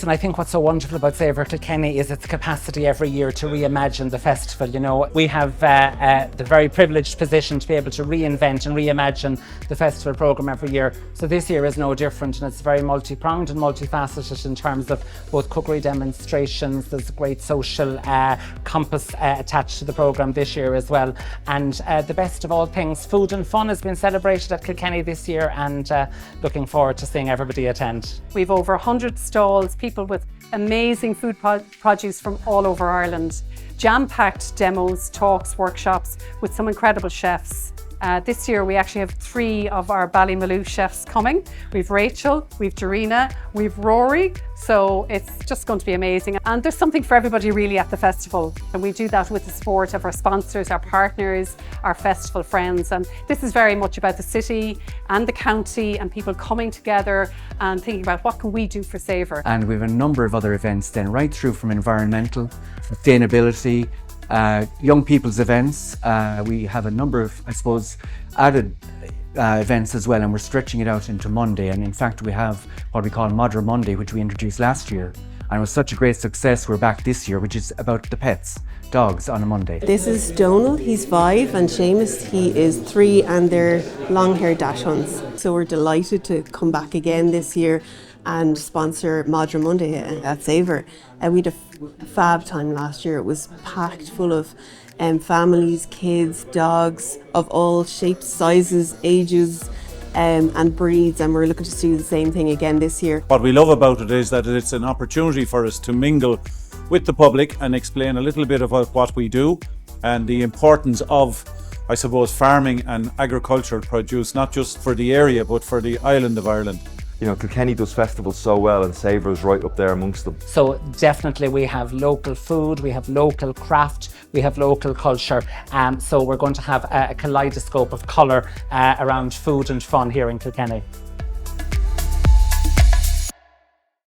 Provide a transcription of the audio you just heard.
And I think what's so wonderful about Savour Kilkenny is its capacity every year to reimagine the festival. You know, we have the very privileged position to be able to reinvent and reimagine the festival programme every year. So this year is no different, and it's very multi-pronged and multifaceted in terms of both cookery demonstrations. There's a great social compass attached to the programme this year as well. And the best of all things, food and fun has been celebrated at Kilkenny this year, and looking forward to seeing everybody attend. We've over 100 stalls, people with amazing food produce from all over Ireland, jam-packed demos, talks, workshops with some incredible chefs. This year we actually have 3 of our Ballymaloe chefs coming. We've Rachel, we've Dorina, we've Rory, so it's just going to be amazing. And there's something for everybody really at the festival, and we do that with the support of our sponsors, our partners, our festival friends. And this is very much about the city and the county and people coming together and thinking about what can we do for Savour. And we have a number of other events then, right through from environmental, sustainability, young people's events. We have a number of, I suppose, added events as well, and we're stretching it out into Monday. And in fact, we have what we call Modern Monday, which we introduced last year. And it was such a great success, we're back this year, which is about the pets, dogs on a Monday. This is Donal, he's 5, and Seamus, he is 3, and they're long-haired dachshunds. So we're delighted to come back again this year and sponsor Modern Monday at Savour. We had a fab time last year. It was packed full of families, kids, dogs of all shapes, sizes, ages and breeds, and we're looking to do the same thing again this year. What we love about it is that it's an opportunity for us to mingle with the public and explain a little bit about what we do and the importance of, I suppose, farming and agricultural produce, not just for the area but for the island of Ireland. You know, Kilkenny does festivals so well, and Savour's right up there amongst them. So definitely we have local food, we have local craft, we have local culture. So we're going to have a kaleidoscope of colour around food and fun here in Kilkenny.